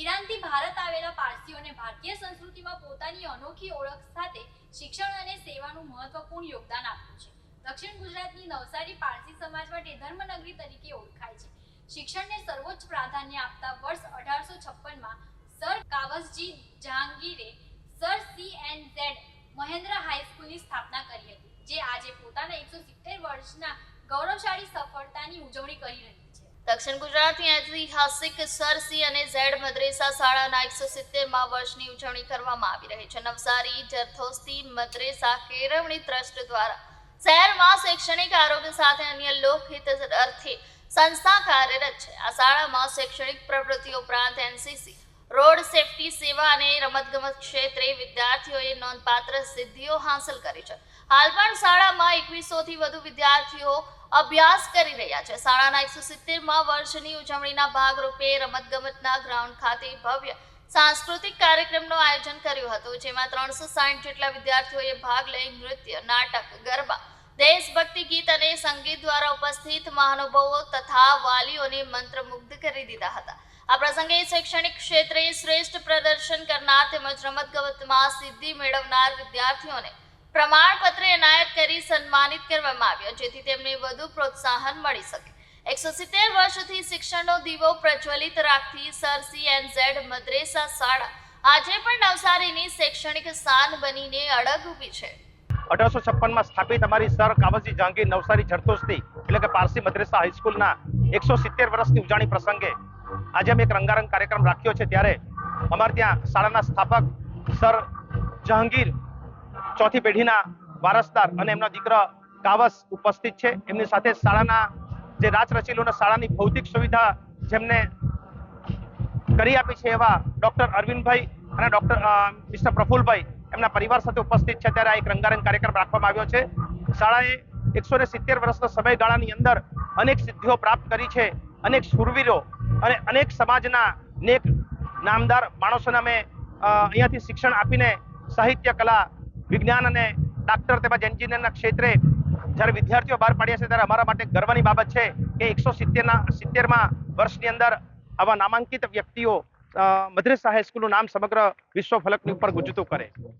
ઈરાનથી ભારત આવેલા પારસીઓને ભારતીય સંસ્કૃતિમાં પોતાની અનોખી ઓળખ સાથે શિક્ષણ અને સેવાનું મહત્વપૂર્ણ યોગદાન આપ્યું છે. દક્ષિણ ગુજરાતની નવસારી પારસી સમાજ માટે ધર્મનગરી તરીકે ઓળખાય છે. શિક્ષણને સર્વોચ્ચ પ્રાધાન્ય આપતા વર્ષ 1856માં sir Kavasji જહાંગીરે sir CNZ Mahendra હાઈસ્કૂલની સ્થાપના કરી હતી, જે આજે પોતાના 170 વર્ષના ગૌરવશાળી સફળતાની ઉજવણી કરી રહી છે. દક્ષિણ ગુજરાતની ઐતિહાસિક સર સી અને ઝેડ મદ્રેસા શાળાના 170મા વર્ષની ઉજવણી કરવામાં આવી રહી છે. નવસારી જરથોસ્તી મદ્રેસા કેળવણી ટ્રસ્ટ દ્વારા શહેરમાં શૈક્ષણિક આરોગ્ય સાથે અન્ય લોકહિત અર્થે સંસ્થા કાર્યરત છે. આ શાળામાં શૈક્ષણિક પ્રવૃત્તિઓ ઉપરાંત NCC, રોડ સેફટી સેવા અને રમતગમત ક્ષેત્રે વિદ્યાર્થીઓએ નોંધપાત્ર સિદ્ધિઓ હાંસલ કરી છે. હાલ પણ શાળામાં 2100 થી વધુ વિદ્યાર્થીઓ અભ્યાસ કરી રહ્યા છે. શાળાના 170મા વર્ષની ઉજવણીના ભાગરૂપે રમતગમતના ગ્રાઉન્ડ ખાતે ભવ્ય સાંસ્કૃતિક કાર્યક્રમનું આયોજન કર્યું હતું, જેમાં 360 જેટલા વિદ્યાર્થીઓએ ભાગ લઈ નૃત્ય, નાટક, ગરબા, દેશભક્તિ ગીત અને સંગીત દ્વારા ઉપસ્થિત મહાનુભાવો તથા વાલીઓને મંત્રમુગ્ધ કરી દીધા હતા. આ પ્રસંગે શૈક્ષણિક ક્ષેત્રે શ્રેષ્ઠ પ્રદર્શન કરનાર તેમજ રમતગમતમાં સિદ્ધિ મેળવનાર વિદ્યાર્થીઓને પ્રમાણપત્ર એનાયત કરી સન્માનિત કરવામાં આવ્યા, જેથી તેમને વધુ પ્રોત્સાહન મળી શકે. 170 વર્ષથી શિક્ષણનો દીવો પ્રજ્વલિત રાખતી સર CNZ મદ્રેસા શાળા આજે પણ નવસારીની શૈક્ષણિક શાન બનીને અડગ ઊભી છે. 1856માં સ્થાપિત અમારી સર કાવસજી જહાંગીર નવસારી જરતોસ્તી એટલે કે પારસી મદ્રેસા હાઈસ્કૂલના 170 વર્ષની ઉજવણી પ્રસંગે આજે અમે એક રંગારંગ કાર્યક્રમ રાખ્યો છે. ત્યારે અમારે ત્યાં શાળાના સ્થાપક સર જહાંગીર ચોથી પેઢીના વારસદાર અને એમના દીકરા કાવસ ઉપસ્થિત છે. એમની સાથે શાળાના જે રાજ રચીલોના શાળાની ભૌતિક સુવિધા જેમને કરી આપી છે એવા ડોક્ટર અરવિંદભાઈ અને મિસ્ટર પ્રફુલભાઈ એમના પરિવાર સાથે ઉપસ્થિત છે. ત્યારે આ એક રંગારંગ કાર્યક્રમ રાખવામાં આવ્યો છે. શાળાએ 170 વર્ષના સમયગાળાની અંદર અનેક સિદ્ધિઓ પ્રાપ્ત કરી છે. અનેક શૂરવીરો અને અનેક સમાજના નેક નામદાર માણસોને અમે અહીંયાથી શિક્ષણ આપીને સાહિત્ય, કલા, વિજ્ઞાન અને ડાક્ટર તેમજ એન્જિનિયરના ક્ષેત્રે જ્યારે વિદ્યાર્થીઓ બહાર પાડ્યા છે, ત્યારે અમારા માટે ગર્વની બાબત છે કે 170મા વર્ષની અંદર આવા નામાંકિત વ્યક્તિઓ મદ્રેસા હાઈસ્કૂલનું નામ સમગ્ર વિશ્વ ફલકની ઉપર ગુંજતું કરે.